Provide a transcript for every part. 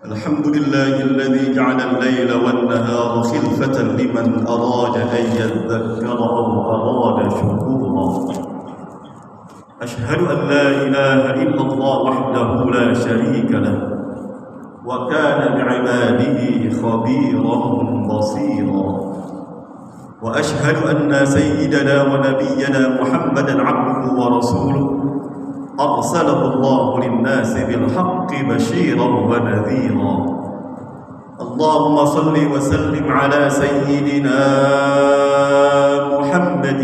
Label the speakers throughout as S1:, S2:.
S1: الحمد لله الذي جعل الليل والنهار خلفة لمن أراد أن يذكر أو أراد شكورا. أشهد أن لا إله إلا الله وحده لا شريك له وكان بعباده خبيرا بصيرا. وأشهد أن سيدنا ونبينا محمدا عبده ورسوله أرسله الله للناس بالحق بشيرا ونذيرا. اللهم صل وسلم على سيدنا محمد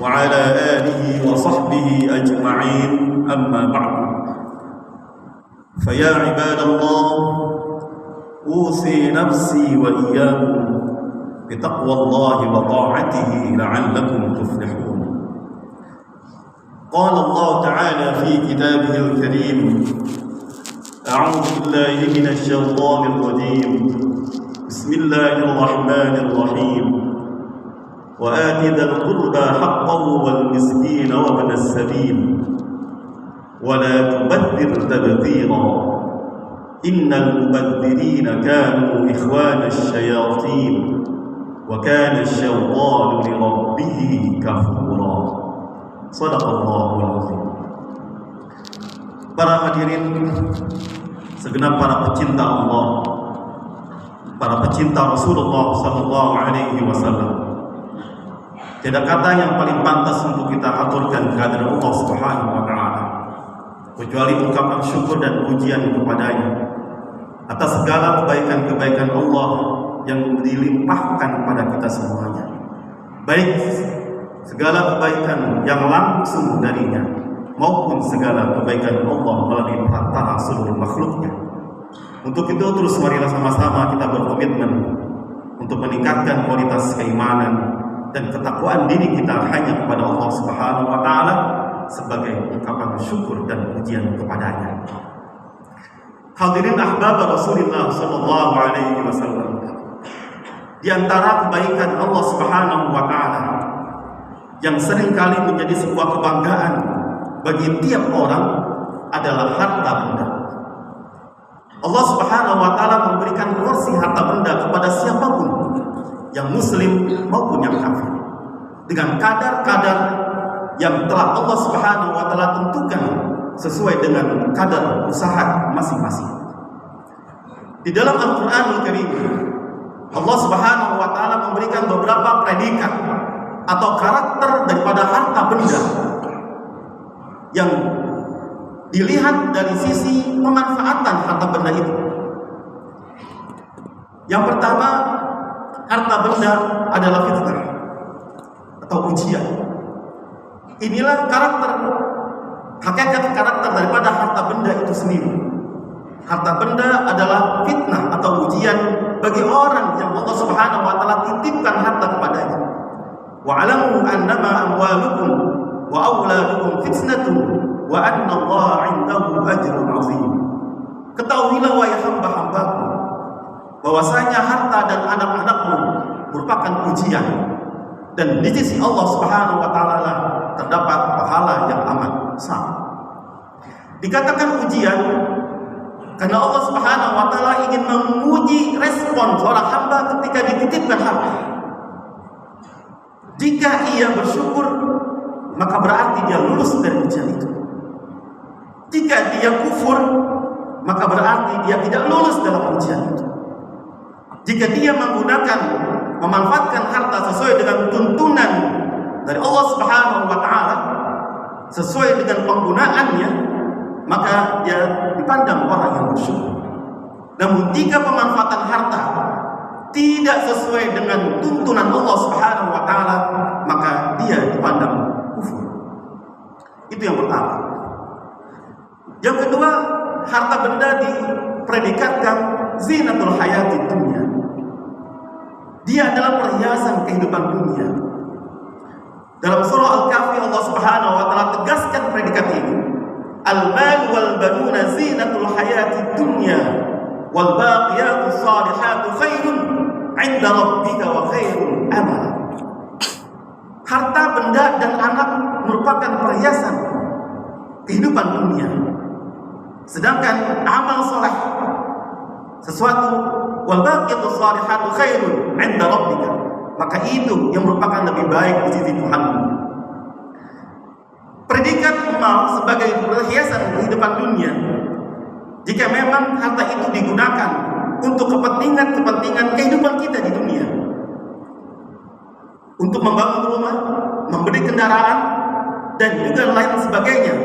S1: وعلى آله وصحبه أجمعين. أما بعد، فيا عباد الله، أوصي نفسي وإياكم بتقوى الله وطاعته لعلكم تفلحون. قال الله تعالى في كتابه الكريم: أعوذ بالله من الشيطان الرجيم، بسم الله الرحمن الرحيم. وآت ذا القربى حقه والمسكين وابن السبيل ولا تبذر تبذيرا إن المبذرين كانوا إخوان الشياطين وكان الشيطان لربه كفورا. Shadaqallahul azim. Para hadirin, segenap para pecinta Allah, para pecinta Rasulullah sallallahu alaihi wasallam, tidak kata yang paling pantas untuk kita aturkan kehadiran Allah Subhanahu wa taala kecuali ungkapan syukur dan pujian kepadanya atas segala kebaikan-kebaikan Allah yang dilimpahkan kepada kita semuanya, baik segala kebaikan yang langsung darinya maupun segala kebaikan Allah melalui perantara seluruh makhluknya. Untuk itu terus marilah sama-sama kita berkomitmen untuk meningkatkan kualitas keimanan dan ketakwaan diri kita hanya kepada Allah Subhanahu wa taala sebagai ungkapan syukur dan pujian kepadanya. Hadirin ahbab Rasulullah sallallahu alaihi wasallam, di antara kebaikan Allah Subhanahu wa taala yang seringkali menjadi sebuah kebanggaan bagi tiap orang adalah harta benda. Allah Subhanahu wa taala memberikan porsi harta benda kepada siapapun, yang muslim maupun yang kafir, dengan kadar-kadar yang telah Allah Subhanahu wa taala tentukan sesuai dengan kadar usaha masing-masing. Di dalam Al-Qur'anul Karim, Allah Subhanahu wa taala memberikan beberapa predikat atau karakter daripada harta benda yang dilihat dari sisi pemanfaatan harta benda itu. Yang pertama, harta benda adalah fitnah atau ujian. Inilah hakikat karakter daripada harta benda itu sendiri. Harta benda adalah fitnah atau ujian bagi orang yang Allah Subhanahu wa taala titipkan harta kepadanya. Wa'alamu annama amwalukum wa auladukum fitnatun wa anna Allah 'indahu ajrun 'azim. Ketahuilah wahai hamba-hambaku bahwasanya harta dan anak-anakmu merupakan ujian, dan di sisi Allah Subhanahu wa taala terdapat pahala yang amat besar. Dikatakan ujian karena Allah Subhanahu wa taala ingin menguji respon seorang hamba ketika dititipkan harta. Jika ia bersyukur, maka berarti dia lulus dari ujian itu. Jika dia kufur, maka berarti dia tidak lulus dalam ujian itu. Jika dia memanfaatkan harta sesuai dengan tuntunan dari Allah Subhanahu wa taala, sesuai dengan penggunaannya, maka dia dipandang orang yang bersyukur. Namun jika pemanfaatan harta tidak sesuai dengan tuntunan Allah Subhanahu wa taala, maka dia dipandang kufur. Itu yang pertama. Yang kedua, harta benda dipredikatkan zinatul hayati dunia. Dia adalah perhiasan kehidupan dunia. Dalam surah Al-Kahfi Allah Subhanahu wa taala tegaskan predikat ini. Al-mal wal banuna zinatul hayati dunya wal baqiyatus salihatu khairun 'inda rabbika wa khairun amala. Harta benda dan anak merupakan perhiasan kehidupan dunia. Sedangkan amal soleh sesuatu, wal baqiyatus shalihatu khairun 'inda rabbika, maka itu yang merupakan lebih baik di sisi Tuhanmu. Predikat mal sebagai perhiasan kehidupan dunia, jika memang harta itu digunakan untuk kepentingan kehidupan kita di dunia, untuk membangun rumah, membeli kendaraan, dan juga lain sebagainya,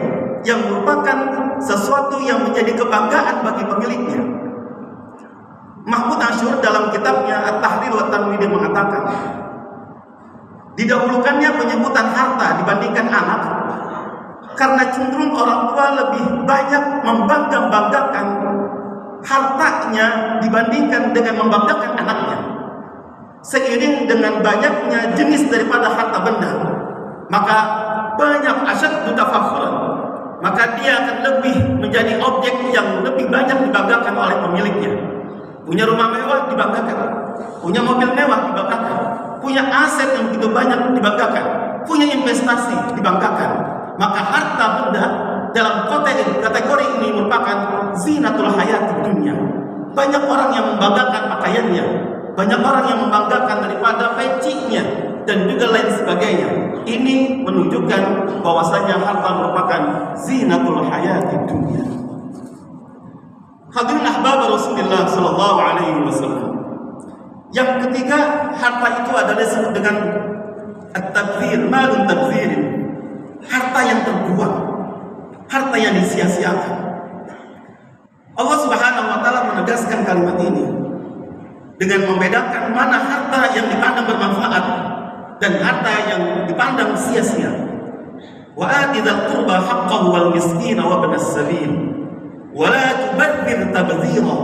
S1: yang merupakan sesuatu yang menjadi kebanggaan bagi pemiliknya. Mahmud Asyur dalam kitabnya At-Tahrir wa Tanwir mengatakan, didahulukannya penyebutan harta dibandingkan anak karena cenderung orang tua lebih banyak membangga-banggakan hartanya dibandingkan dengan membanggakan anaknya. Seiring dengan banyaknya jenis daripada harta benda, maka banyak asyad tafakhuran, maka dia akan lebih menjadi objek yang lebih banyak dibanggakan oleh pemiliknya. Punya rumah mewah dibanggakan, punya mobil mewah dibanggakan, punya aset yang begitu banyak dibanggakan, punya investasi dibanggakan. Maka harta benda dalam kategori ini merupakan zinatul hayati dunia. Banyak orang yang membanggakan pakaiannya, banyak orang yang membanggakan daripada pecinya, dan juga lain sebagainya. Ini menunjukkan bahwasanya harta merupakan zinatul hayati dunia. Hadirin ahbab Rasulullah sallallahu alaihi wasallam. Yang ketiga, harta itu adalah disebut dengan at-tabdzir, malun tabdzirin. Harta yang terbuang, harta yang disia-siakan. Allah Subhanahu wa taala menegaskan kalimat ini dengan membedakan mana harta yang dipandang bermanfaat dan harta yang dipandang sia-sia. Wa ati dzal qurba haqqahu wal miskina wa ibnas sabil wa la tubadzir tabdzira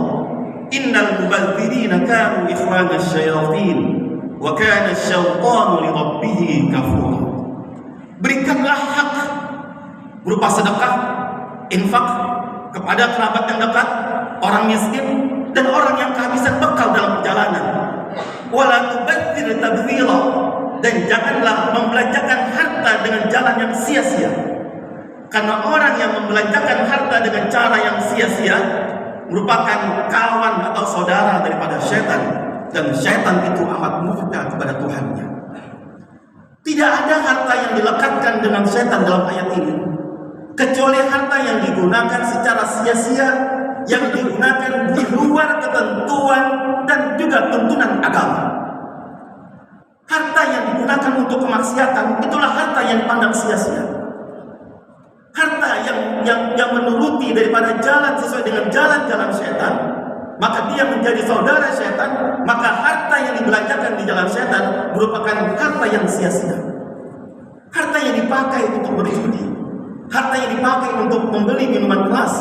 S1: innal mubadzirina kanu ikhwana asyayatin wa kana asyaitanu li rabbih kafura. Berikanlah hak berupa sedekah, infak kepada kerabat yang dekat, orang miskin, dan orang yang kehabisan bekal dalam perjalanan. Wala tubadzir tabdzira, dan janganlah membelanjakan harta dengan jalan yang sia-sia. Karena orang yang membelanjakan harta dengan cara yang sia-sia merupakan kawan atau saudara daripada syaitan, dan syaitan itu amat murka kepada Tuhannya. Tidak ada harta yang dilekatkan dengan syaitan dalam ayat ini, kecuali harta yang digunakan secara sia-sia, yang digunakan di luar ketentuan dan juga tuntunan agama. Harta yang digunakan untuk kemaksiatan, itulah harta yang dipandang sia-sia. Harta yang menuruti daripada jalan sesuai dengan jalan-jalan syaitan, maka dia menjadi saudara syaitan. Maka harta yang dibelanjakan di jalan syaitan merupakan harta yang sia-sia. Harta yang dipakai untuk berjudi, harta yang dipakai untuk membeli minuman keras,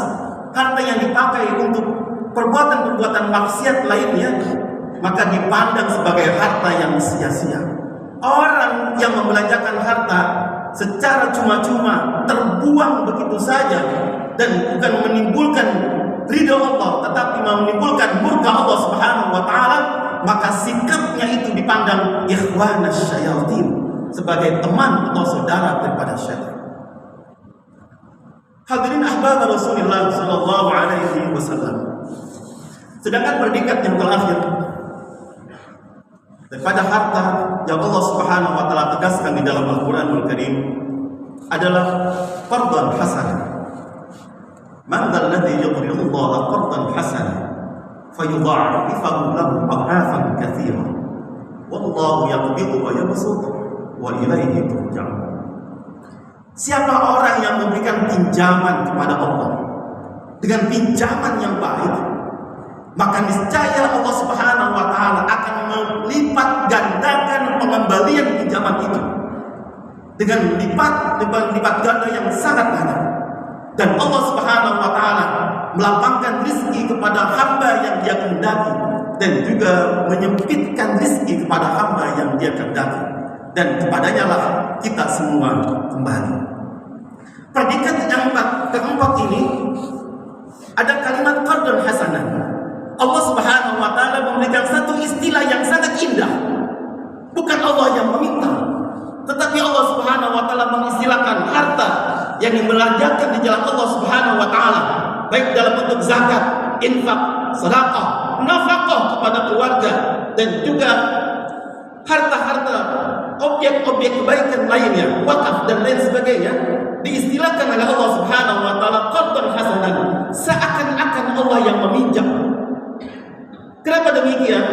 S1: harta yang dipakai untuk perbuatan-perbuatan maksiat lainnya, maka dipandang sebagai harta yang sia-sia. Orang yang membelanjakan harta secara cuma-cuma, terbuang begitu saja, dan bukan menimbulkan ridha Allah, tetapi menimbulkan murka Allah Subhanahu wa taala, maka sikapnya itu dipandang ikhwanas syayatin, sebagai teman atau saudara daripada syaitan. Hadirin ahbab Rasulullah sallallahu alaihi wasallam. Sedangkan predikat yang terakhir daripada harta yang Allah Subhanahu wa taala tegaskan di dalam Al-Qur'anul Karim adalah qardan hasanah. Man dzal ladzi yuqridu Allah qardan hasanah fayudha'ifahu lahu adhafan katsira. Wallahu yaqbidu wa yabsutu wa ilaihi turja'un. Siapa orang yang memberikan pinjaman kepada Allah dengan pinjaman yang baik, maka niscaya Allah Subhanahu wa taala akan melipat gandakan pengembalian pinjaman itu dengan lipat ganda yang sangat banyak. Dan Allah Subhanahu wa taala melapangkan rezeki kepada hamba yang Dia kehendaki, dan juga menyempitkan rezeki kepada hamba yang Dia kehendaki, dan kepadanya lah kita semua kembali. Predikat yang keempat ini ada kalimat qardun hasanah. Allah Subhanahu wa taala memberikan satu istilah yang sangat indah. Bukan Allah yang meminta, tetapi Allah Subhanahu wa taala mengistilahkan harta yang dibelanjakan di jalan Allah Subhanahu wa taala, baik dalam bentuk zakat, infak, sedekah,
S2: nafkah kepada keluarga, dan juga harta-harta, objek-objek kebaikan lainnya, wakaf dan lain sebagainya, diistilahkan oleh Allah Subhanahu wa taala qardan hasanan, seakan-akan Allah yang meminjam. Kenapa demikian?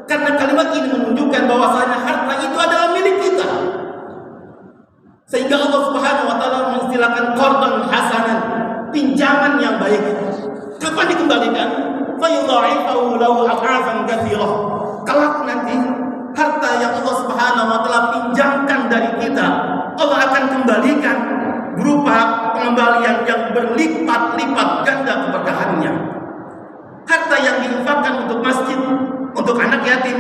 S2: Karena kalimat ini menunjukkan bahwasanya harta itu adalah milik kita. Sehingga Allah Subhanahu wa taala mengistilahkan qardan hasanan, pinjaman yang baik. Kapan dikembalikan? Fayudha'ifahu lahu ad'afan katsirah. Kelak nanti harta yang Allah Subhanahu wa taala pinjamkan dari kita, Allah akan kembalikan berupa pengembalian yang berlipat-lipat ganda keberkahannya. Harta yang diinfakkan untuk masjid, untuk anak yatim,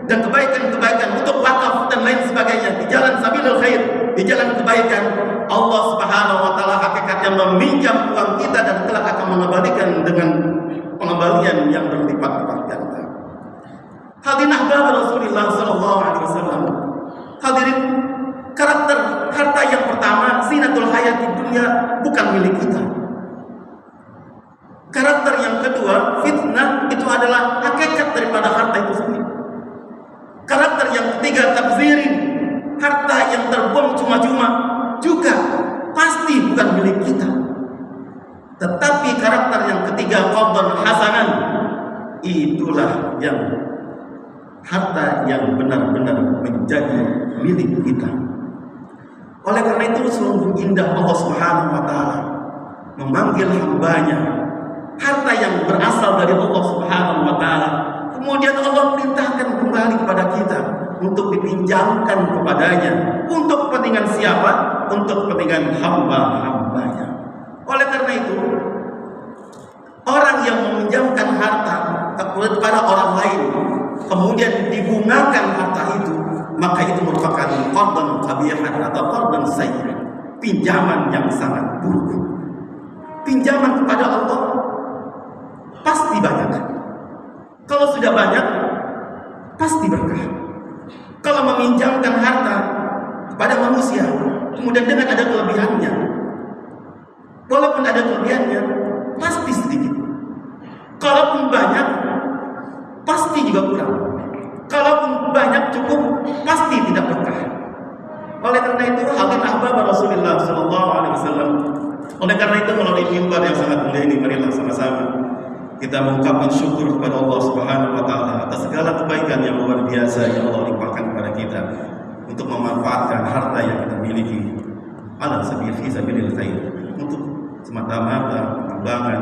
S2: dan kebaikan-kebaikan untuk wakaf dan lain sebagainya di jalan sabilul khair, di jalan kebaikan, Allah Subhanahu wa taala hakikatnya meminjam uang kita dan kelak akan mengembalikan dengan pengembalian yang berlipat-lipat ganda. Hadirin ahbab Rasulullah sallallahu alaihi wasallam. Hadirin, karakter harta yang pertama, zinatul hayat di dunia, bukan milik kita. Karakter yang kedua, fitnah, itu adalah hakikat daripada harta itu sendiri. Karakter yang ketiga, tabzirin, harta yang terbuang cuma-cuma, juga pasti bukan milik kita. Tetapi karakter yang ketiga, qardan hasanan, itulah yang harta yang benar-benar menjadi milik kita. Oleh karena itu sungguh indah Allah Subhanahu wa taala memanggil hambanya, harta yang berasal dari Allah Subhanahu wa taala, kemudian Allah perintahkan kembali kepada kita untuk dipinjamkan kepadanya. Untuk kepentingan siapa? Untuk kepentingan hamba-hambanya. Oleh karena itu, orang yang meminjamkan harta kepada orang lain, kemudian dibungakan harta itu, maka itu merupakan qardan qabihan atau qardan sayyi', pinjaman yang sangat buruk. Pinjaman kepada Allah pasti banyak. Kalau sudah banyak, pasti berkah. Kalau meminjamkan harta kepada manusia, kemudian dengan ada kelebihannya, walaupun ada kelebihannya, pasti sedikit. Kalaupun banyak, pasti juga kurang. Kalaupun banyak cukup, pasti tidak berkah. Oleh karena itu, hadirin ahbab Rasulullah sallallahu alaihi wasallam, oleh karena itu melalui mimbar yang sangat mulia ini, marilah sama-sama kita mengucapkan syukur kepada Allah Subhanahu wa taala atas segala kebaikan yang luar biasa yang Allah limpahkan kepada kita untuk memanfaatkan harta yang kita miliki ala sabilil khair, untuk semata-mata pengembangan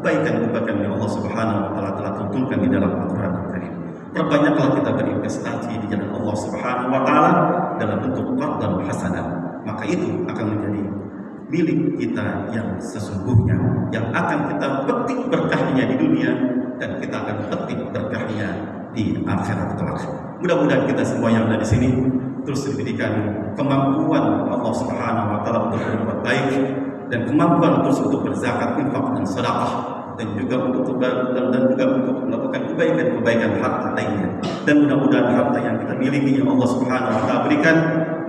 S2: kebaikan-kebaikan yang Allah Subhanahu wa taala telah tentukan di dalam Al-Qur'an Al-Karim. Perbanyaklah kita berinvestasi di jalan Allah Subhanahu wa taala dalam bentuk qardan hasanah, maka itu akan menjadi milik kita yang sesungguhnya, yang akan kita petik berkahnya di dunia dan kita akan petik berkahnya di akhirat kelak. Mudah-mudahan kita semua yang ada di sini terus diberikan kemampuan Allah Subhanahu wa taala untuk berbuat baik dan kemampuan terus untuk berzakat, infak dan sedekah, dan juga untuk melakukan kebaikan-kebaikan harta lainnya. Dan mudah-mudahan harta yang kita miliki yang Allah Subhanahu wa taala berikan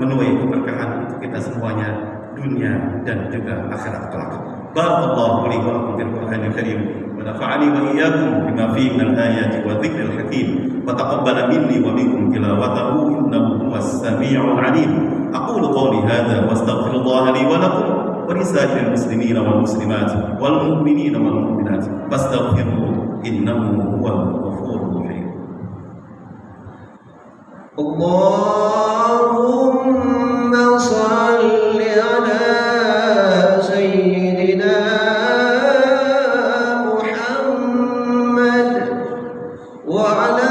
S2: menuai keberkahan untuk kita semuanya, dunia dan juga akhirat kelak. Barakallahu li wa lakum fil Qur'anil Karim wa nafa'ani wa iyyakum bima fihi minal ayati wa dzikril hakim wa taqabbala minni wa minkum tilawatahu innahu huwas samii'ul 'aliim. Aqulu qawli hadza wa astaghfirullaha li wa lakum wa lisa'iril muslimina wal muslimat wal mu'minina wal mu'minat fastaghfiruhu innahu huwal ghafurur rahim. Allahumma shalli ala sayyidina Muhammad wa ala